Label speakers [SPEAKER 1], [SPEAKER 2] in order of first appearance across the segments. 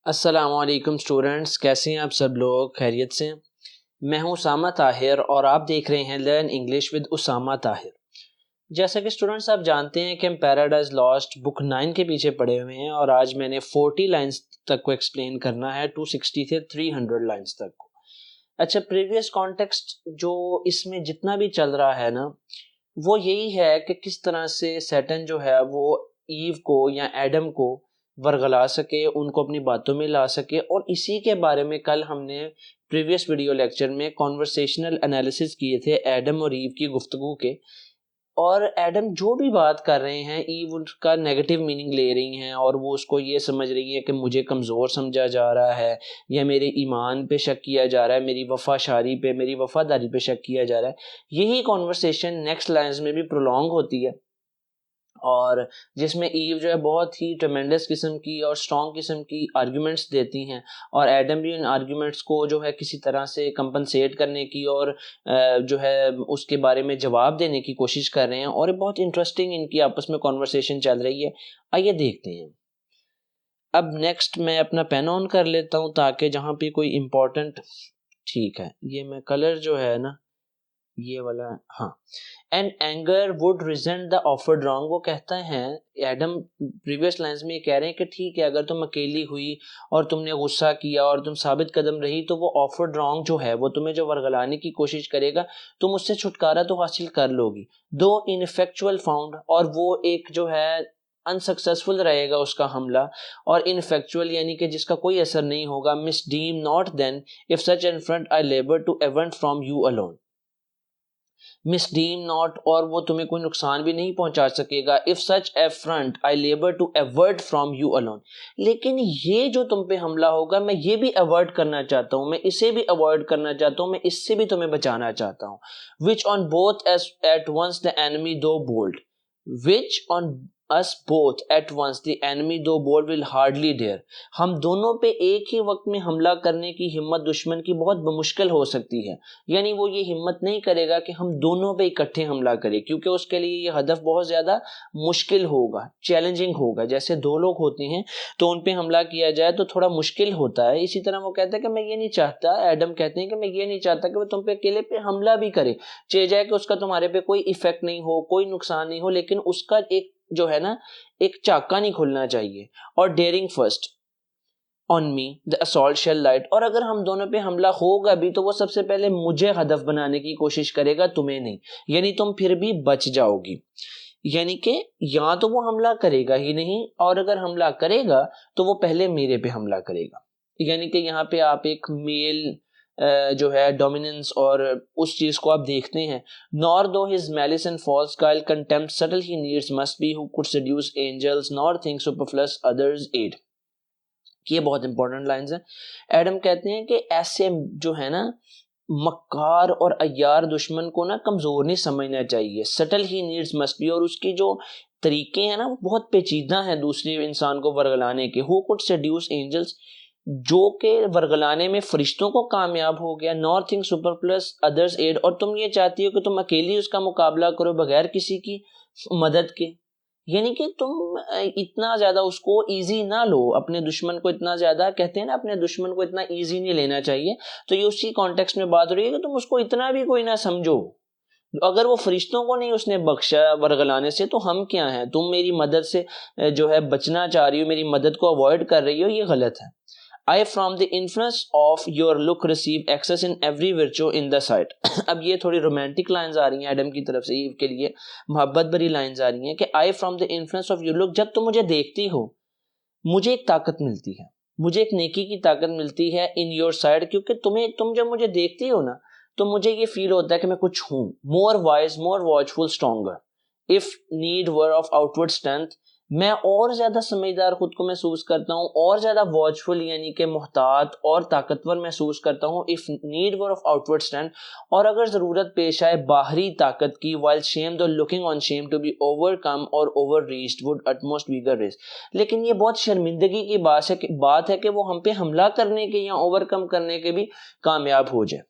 [SPEAKER 1] अस्सलामुअलैकुम स्टूडेंट्स, कैसे हैं आप सब लोग? खैरियत से? मैं हूं उसामा ताहिर और आप देख रहे हैं learn English with Usama Tahir. जैसा कि स्टूडेंट्स आप जानते हैं कि हम पैराडाइज लॉस्ट बुक 9 के पीछे पड़े हुए हैं और आज मैंने 40 लाइंस तक को एक्सप्लेन करना है, 260 से 300 लाइंस तक को। अच्छा, प्रीवियस कॉन्टेक्स्ट जो इसमें जितना भी चल रहा है ना, वो यही है कि किस तरह से सैटर्न जो है वो ईव को या एडम को वर्गला सके, उनको अपनी बातों में ला सके। और इसी के बारे में कल हमने प्रीवियस वीडियो लेक्चर में कॉन्वर्सेशनल एनालिसिस किए थे एडम और ईव की गुफ्तगू के। और एडम जो भी बात कर रहे हैं, ईव उसका नेगेटिव मीनिंग ले रही हैं और वो उसको ये समझ रही है कि मुझे कमज़ोर समझा जा रहा है या मेरे ईमान पे शक किया जा रहा है, मेरी वफाशारी पे, मेरी वफादारी पे शक किया जा रहा है। यही कॉन्वर्सेशन नेक्स्ट लाइन्स में भी प्रोलॉन्ग होती है और जिसमें ईव जो है बहुत ही ट्रेमेंडस किस्म की और स्ट्रॉन्ग किस्म की आर्ग्यूमेंट्स देती हैं और एडम भी इन आर्ग्यूमेंट्स को जो है किसी तरह से कंपनसेट करने की और जो है उसके बारे में जवाब देने की कोशिश कर रहे हैं। और बहुत इंटरेस्टिंग इनकी आपस में कॉन्वर्सेशन चल रही है। आइए देखते हैं। अब नेक्स्ट मैं अपना पेन ऑन कर लेता हूँ ताकि जहाँ पे कोई इम्पोर्टेंट, ठीक है, ये मैं कलर जो है ना ये वाला, हाँ, and anger would resent the offered wrong. वो कहता है एडम प्रीवियस लाइंस में ये कह रहे हैं कि ठीक है, अगर तुम अकेली हुई और तुमने गुस्सा किया और तुम साबित कदम रही तो वो ऑफर्ड रॉन्ग जो है वो तुम्हें जो वर्गलाने की कोशिश करेगा तुम उससे छुटकारा तो हासिल कर लोगी, दो इनफेक्चुअल फाउंड, और वो एक जो है अनसक्सेसफुल रहेगा उसका हमला। और इनफेक्चुअल यानी कि जिसका कोई असर नहीं होगा। Misdeem not then if such an front I labour to avert from you alone. Misdeem not, और वो तुम्हें कोई नुकसान भी नहीं पहुंचा सकेगा। If such a front I labour to avoid from you alone, लेकिन ये जो तुम पे हमला होगा मैं ये भी अवॉइड करना चाहता हूं, मैं इसे भी अवॉइड करना चाहता हूं, मैं इससे भी तुम्हें बचाना चाहता हूं। Which on both us at once the enemy though bold, which on us both at once the enemy though bold will hardly dare। हम दोनों पे एक ही वक्त में हमला करने की हिम्मत दुश्मन की बहुत मुश्किल हो सकती है। यानी वो ये हिम्मत नहीं करेगा कि हम दोनों पे इकट्ठे हमला करें, क्योंकि उसके लिए ये हदफ बहुत ज्यादा मुश्किल होगा, चैलेंजिंग होगा। जैसे दो लोग होते हैं तो उन पे हमला किया जाए तो थोड़ा मुश्किल होता है, इसी तरह वो कहता है कि मैं ये नहीं चाहता, एडम कहते हैं कि मैं ये नहीं चाहता कि वो तुम पे अकेले पे हमला भी करे, चाहे जाए कि उसका तुम्हारे पे कोई इफेक्ट नहीं हो, कोई नुकसान नहीं हो, लेकिन उसका एक जो है ना एक चाका नहीं खुलना चाहिए। और daring first on me the assault shall light, और अगर हम दोनों पे हमला होगा भी तो वो सबसे पहले मुझे हदफ बनाने की कोशिश करेगा, तुम्हें नहीं। यानी तुम फिर भी बच जाओगी। यानी कि या तो वो हमला करेगा ही नहीं, और अगर हमला करेगा तो वो पहले मेरे पे हमला करेगा। यानी कि यहाँ पे आप एक मेल जो है डोमिनेंस और उस चीज को आप देखते हैं। Nor though his malice and false guile contempt subtle he needs must be who could seduce angels nor think superfluous others aid. ये बहुत इंपॉर्टेंट लाइंस हैं। एडम कहते हैं कि ऐसे जो है ना मक्कार और अय्यार दुश्मन को ना कमजोर नहीं समझना चाहिए। Subtle he needs must B, और उसकी जो तरीके हैं ना वो बहुत पेचीदा हैं दूसरे इंसान को वर्गलाने के। हु कुड सेड्यूस एंजल्स, जो के वर्गलाने में फरिश्तों को कामयाब हो गया। Nor think superfluous others' aid, और तुम ये चाहती हो कि तुम अकेली उसका मुकाबला करो बगैर किसी की मदद के। यानी कि तुम इतना ज्यादा उसको इजी ना लो, अपने दुश्मन को इतना ज्यादा, कहते हैं ना अपने दुश्मन को इतना इजी नहीं लेना चाहिए। तो ये उसी कॉन्टेक्स्ट में बात हो रही है कि तुम उसको इतना भी कोई ना समझो। अगर वो फरिश्तों को नहीं उसने बख्शा वर्गलाने से तो हम क्या हैं? तुम मेरी मदद से जो है बचना चाह रही हो, मेरी मदद को अवॉइड कर रही हो, ये गलत है। I from the influence of your look receive access in every virtue in the sight। अब ये थोड़ी रोमांटिक लाइंस आ रही हैं एडम की तरफ से ईव के लिए, मोहब्बत भरी लाइंस आ रही हैं कि I from the influence of your look, जब तुम मुझे देखती हो मुझे एक ताकत मिलती है, मुझे एक नेकी की ताकत मिलती है इन योर साइड, क्योंकि तुम जब मुझे देखती हो ना तो मुझे ये फील होता है कि मैं कुछ हूं। More wise, more watchful, stronger if need were of outward strength, मैं और ज्यादा समझदार खुद को महसूस करता हूँ, और ज्यादा वॉचफुल यानी कि मुहतात और ताकतवर महसूस करता हूँ। If need were of outward strength, और अगर जरूरत पेश आए बाहरी ताकत की। While shame though looking on shame to be overcome और overreached would utmost vigour raise, लेकिन ये बहुत शर्मिंदगी की बात है कि वो हम पे हमला करने के या ओवरकम करने के भी कामयाब हो जाए।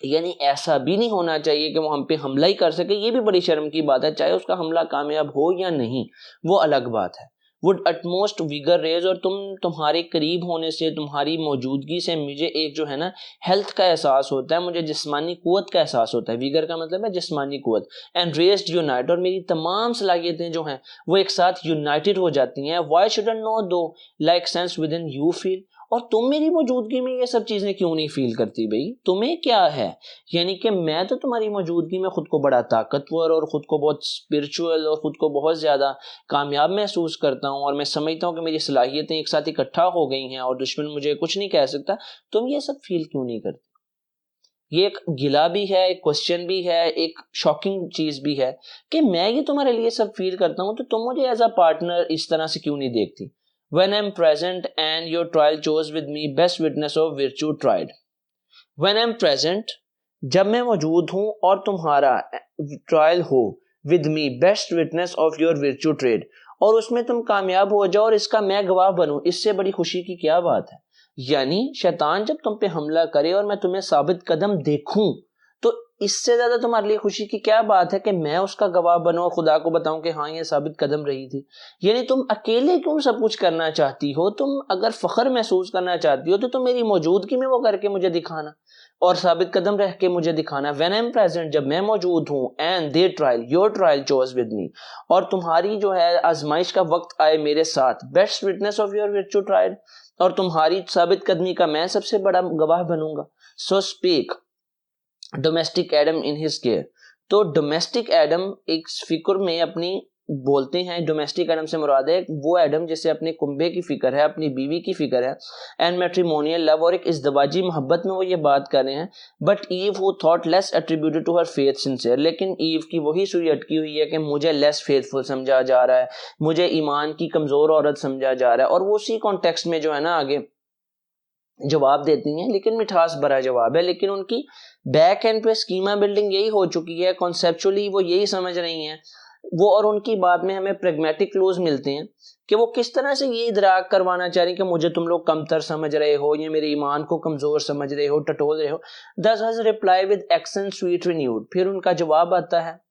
[SPEAKER 1] यानी ऐसा भी नहीं होना चाहिए कि वो हम पे हमला ही कर सके, ये भी बड़ी शर्म की बात है, चाहे उसका हमला कामयाब हो या नहीं, वो अलग बात है। वुड अटमोस्ट विगर रेज, और तुम्हारे करीब होने से, तुम्हारी मौजूदगी से मुझे एक जो है ना हेल्थ का एहसास होता है, मुझे जिस्मानी कुव्वत का एहसास होता है। विगर का मतलब है जिस्मानी कुव्वत। एंड रेस्ड यूनाइट, और मेरी तमाम सलाहियतें जो हैं वो एक साथ यूनाइटेड हो जाती हैं। वाई शुडंट नो दो like sense with in you feel, और तुम मेरी मौजूदगी में ये सब चीजें क्यों नहीं फील करती भाई, तुम्हें क्या है? यानी कि मैं तो तुम्हारी मौजूदगी में खुद को बड़ा ताकतवर और खुद को बहुत स्पिरिचुअल और खुद को बहुत ज्यादा कामयाब महसूस करता हूँ, और मैं समझता हूँ कि मेरी सलाहियतें एक साथ इकट्ठा हो गई हैं और दुश्मन मुझे कुछ नहीं कह सकता। तुम ये सब फील क्यों नहीं करते? ये एक गिला भी है, एक क्वेश्चन भी है, एक शॉकिंग चीज भी है कि मैं ये तुम्हारे लिए सब फील करता हूं, तो तुम मुझे एज अ पार्टनर इस तरह से क्यों नहीं देखती? When I'm present and your trial chose with me best witness of virtue tried. When I'm present, जब मैं मौजूद हूं और तुम्हारा ट्रायल हो, with me best witness of your virtue trade, और उसमें तुम कामयाब हो जाओ और इसका मैं गवाह बनूं, इससे बड़ी खुशी की क्या बात है? यानी शैतान जब तुम पे हमला करे और मैं तुम्हें साबित कदम देखूं, तो इससे ज्यादा तुम्हारे लिए खुशी की क्या बात है कि मैं उसका गवाह बनूं और खुदा को बताऊं कि हाँ ये साबित कदम रही थी। यानी तुम अकेले क्यों सब कुछ करना चाहती हो? तुम अगर फख्र महसूस करना चाहती हो तो तुम मेरी मौजूदगी में वो करके मुझे दिखाना और साबित कदम रह के मुझे दिखाना। व्हेन आई एम प्रेजेंट, जब मैं मौजूद हूं, and they trial, your trial chose with me, और तुम्हारी जो है आजमाइश का वक्त आए मेरे साथ, best witness of your विर्चू trial, और तुम्हारी साबित कदमी का मैं सबसे बड़ा गवाह बनूंगा। So speak domestic Adam in his care. तो डोमेस्टिक एडम एक फिक्र में अपनी बोलते हैं, डोमेस्टिक एडम से मुराद है वो एडम जिसे अपने कुंबे की फिक्र है, अपनी बीवी की फिक्र है, एंड मैट्रिमोनियल लव, और एक इज़्दवाजी मोहब्बत में वो ये बात कर रहे हैं। But Eve who thought less attributed to her faith sincere, लेकिन ईव की वही सुई अटकी हुई है कि मुझे लेस फेथफुल समझा जा रहा है, मुझे ईमान की कमजोर औरत समझा जा रहा है, और वो उसी कॉन्टेक्स्ट में जो है ना आगे जवाब देती हैं, लेकिन मिठास भरा जवाब है। लेकिन उनकी बैक एंड पे स्कीमा बिल्डिंग यही हो चुकी है, कॉन्सेप्चुअली वो यही समझ रही हैं वो, और उनकी बात में हमें प्रैग्मेटिक क्लूज मिलते हैं कि वो किस तरह से ये इदराक करवाना चाह रही कि मुझे तुम लोग कमतर समझ रहे हो, ये मेरे ईमान को कमजोर समझ रहे हो, टटोल रहे हो। दस हज reply with accent sweet renewed, फिर उनका जवाब आता है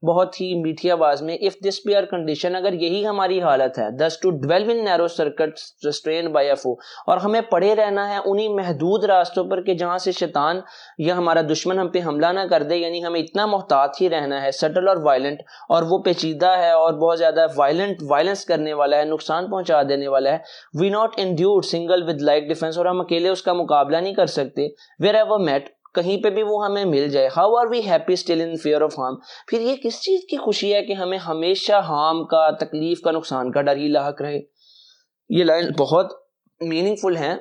[SPEAKER 1] बहुत ही मीठी आवाज में, if this be our condition, अगर यही हमारी हालत है, thus to dwell in narrow circuit restrained by a foe, और हमें पड़े रहना है उन्हीं महदूद रास्तों पर कि जहां से शैतान या हमारा दुश्मन हम पे हमला ना कर दे, यानी हमें इतना मोहतात ही रहना है, सटल और वायलेंट, और वो पेचीदा है और बहुत ज्यादा वायलेंस करने वाला है, नुकसान पहुंचा देने वाला है। We not endured single with like defence, और हम अकेले उसका मुकाबला नहीं कर सकते। वेयर एवर मेट, कहीं पे भी वो हमें मिल जाए। How are we happy still in fear of harm, फिर ये किस चीज की खुशी है कि हमें हमेशा हार्म का, तकलीफ का, नुकसान का डर ही लाहक रहे। ये लाइन बहुत मीनिंगफुल है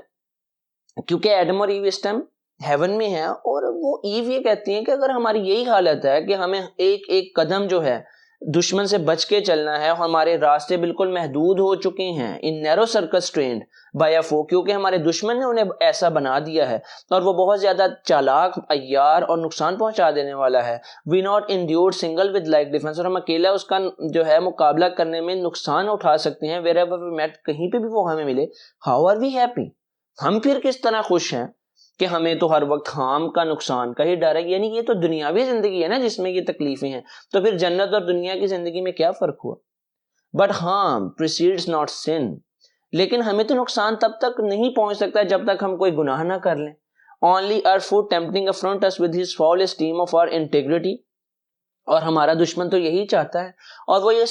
[SPEAKER 1] क्योंकि एडम और ईव इस टाइम हेवन में है, और वो ईव ये कहती हैं कि अगर हमारी यही हालत है कि हमें एक एक कदम जो है दुश्मन से बच के चलना है, हमारे रास्ते बिल्कुल महदूद हो चुके हैं, in narrow circle strained by a foe, क्योंकि हमारे दुश्मन ने उन्हें ऐसा बना दिया है और वो बहुत ज्यादा चालाक, अय्यार और नुकसान पहुंचा देने वाला है। We not endured single with like defence, और हम अकेला उसका जो है मुकाबला करने में नुकसान उठा सकते हैं। वेयर एवर वी मेट, कहीं पे भी वो हमें मिले। हाउ आर वी हैप्पी, हम फिर किस तरह खुश हैं कि हमें तो हर वक्त हार्म का, नुकसान का ही डर है। यानी ये तो दुनियावी जिंदगी है ना जिसमें ये तकलीफें हैं, तो फिर जन्नत और दुनिया की जिंदगी में क्या फर्क हुआ? But harm precedes not sin, लेकिन हमें तो नुकसान तब तक नहीं पहुंच सकता जब तक हम कोई गुनाह ना कर लें। Only our food tempting affront us with his fall esteem of our integrity, और हमारा दुश्मन तो यही चाहता है, और वो ये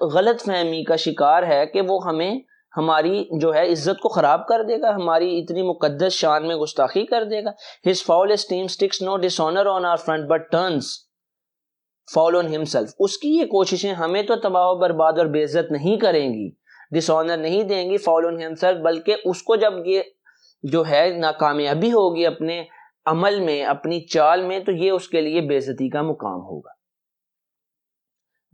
[SPEAKER 1] गलत फहमी का शिकार है कि वो हमें, हमारी जो है इज्जत को खराब कर देगा, हमारी इतनी मुकद्दस शान में गुस्ताखी कर देगा। His foul esteem sticks no dishonour on our front but turns foul on himself, उसकी ये कोशिशें हमें तो तबाह बर्बाद और बेइज्जत नहीं करेंगी, डिसऑनर नहीं देंगी, फॉल ऑन हिमसेल्फ, बल्कि उसको जब ये जो है नाकामयाबी होगी अपने अमल में, अपनी चाल में, तो ये उसके लिए बेइज्जती का मुकाम होगा।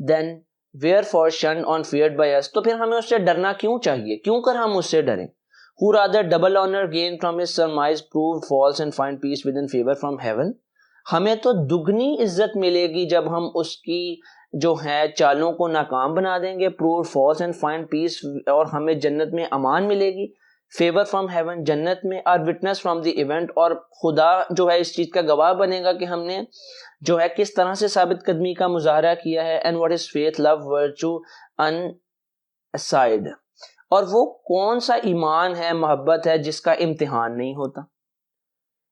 [SPEAKER 1] Then wherefore shunned on feared by us, तो फिर हमें उससे डरना क्यों चाहिए, क्यों कर हम उससे डरें? Who rather double honor gain from his surmise proved false and find peace within favor from heaven, हमें तो दुगनी इज्जत मिलेगी जब हम उसकी जो है चालों को नाकाम बना देंगे, prove false and find peace, और हमें जन्नत में अमान मिलेगी, फेवर फ्रॉम हेवन, जन्नत में, और विटनेस फ्रॉम द इवेंट, और खुदा जो है इस चीज का गवाह बनेगा कि हमने जो है किस तरह से साबित कदमी का मुजाहरा किया है। And what is faith, love, virtue, aside, और वो कौन सा ईमान है, मोहब्बत है जिसका इम्तिहान नहीं होता।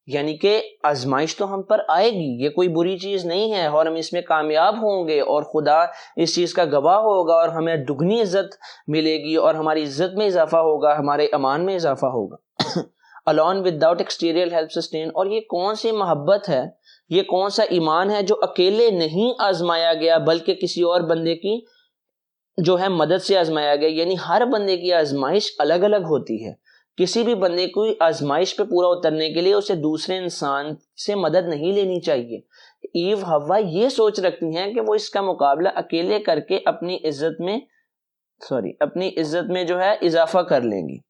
[SPEAKER 1] यानी कि आजमाइश तो हम पर आएगी, ये कोई बुरी चीज़ नहीं है, और हम इसमें कामयाब होंगे और खुदा इस चीज़ का गवाह होगा और हमें दुगनी इज्जत मिलेगी और हमारी इज्जत में इजाफा होगा, हमारे अमान में इजाफा होगा। Alone without exterior help sustain, और ये कौन सी मोहब्बत है, ये कौन सा ईमान है जो अकेले नहीं आजमाया गया बल्कि किसी और बंदे की जो है मदद से आजमाया गया। यानी हर बंदे की आजमाइश अलग अलग होती है। किसी भी बंदे को आजमाइश पे पूरा उतरने के लिए उसे दूसरे इंसान से मदद नहीं लेनी चाहिए। ईव हवा ये सोच रखती हैं कि वो इसका मुकाबला अकेले करके अपनी इज्जत में जो है इजाफा कर लेंगी।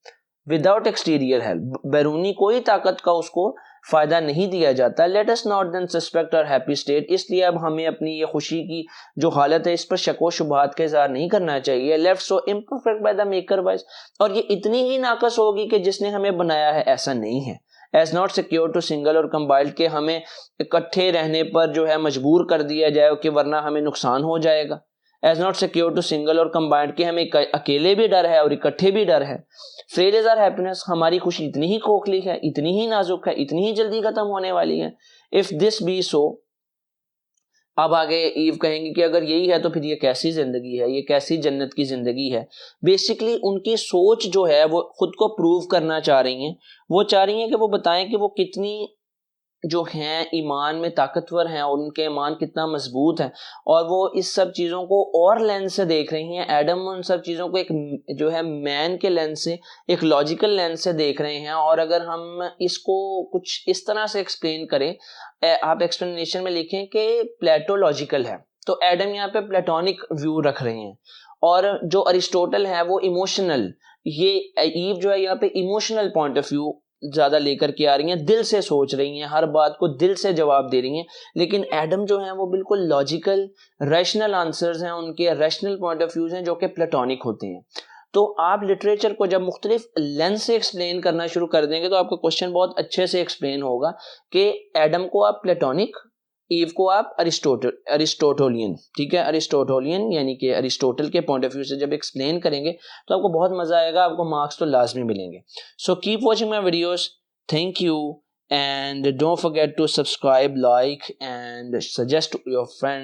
[SPEAKER 1] विदाउट एक्सटीरियर हेल्प, बैरूनी कोई ताकत का उसको फायदा नहीं दिया जाता। Let us not then suspect our happy state, इसलिए अब हमें अपनी ये खुशी की जो हालत है इस पर शक व शुबहात का इज़हार नहीं करना चाहिए। Left so imperfect by the maker wise, और ये इतनी ही नाकस होगी कि जिसने हमें बनाया है ऐसा नहीं है। As not secure to single or combined, के हमें इकट्ठे रहने पर जो है मजबूर कर दिया जाए कि वरना हमें नुकसान हो जाएगा। As not secure to single or combined, के हमें अकेले भी डर है और इकट्ठे भी डर है। फ्रेल इज आवर हैप्पीनेस, हमारी खुशी इतनी ही खोखली है, इतनी ही नाजुक है, इतनी ही जल्दी खत्म होने वाली है। इफ दिस बी सो, अब आगे ईव कहेंगे कि अगर यही है तो फिर ये कैसी जिंदगी है, ये कैसी जन्नत की जिंदगी है। बेसिकली उनकी सोच जो है वो खुद को प्रूव करना चाह रही हैं। वो चाह रही हैं कि वो बताएं कि वो कितनी जो हैं ईमान में ताकतवर हैं और उनके ईमान कितना मजबूत है, और वो इस सब चीज़ों को और लेंस से देख रही हैं। एडम उन सब चीज़ों को एक जो है मैन के लेंस से, एक लॉजिकल लेंस से देख रहे हैं। और अगर हम इसको कुछ इस तरह से एक्सप्लेन करें, आप एक्सप्लेनेशन में लिखें कि प्लेटोलॉजिकल है, तो एडम यहाँ पे प्लेटोनिक व्यू रख रहे हैं, और जो अरिस्टोटल है वो इमोशनल, ये ईव जो है यहाँ पे इमोशनल पॉइंट ऑफ व्यू ज्यादा लेकर के आ रही हैं, दिल से सोच रही हैं, हर बात को दिल से जवाब दे रही हैं। लेकिन एडम जो है वो बिल्कुल लॉजिकल रैशनल आंसर्स हैं, उनके रैशनल पॉइंट ऑफ व्यूज हैं जो कि प्लेटोनिक होते हैं। तो आप लिटरेचर को जब मुख्तलिफ लेंस से एक्सप्लेन करना शुरू कर देंगे तो आपका क्वेश्चन बहुत अच्छे से एक्सप्लेन होगा कि एडम को आप प्लेटोनिक, ईव को आप अरिस्टोटोलियन, ठीक है, अरिस्टोटोलियन यानी कि अरिस्टोटल के पॉइंट ऑफ व्यू से जब एक्सप्लेन करेंगे तो आपको बहुत मजा आएगा, आपको मार्क्स तो लाजमी मिलेंगे। So keep watching my videos, thank you, and don't forget to subscribe, like and suggest to your friends.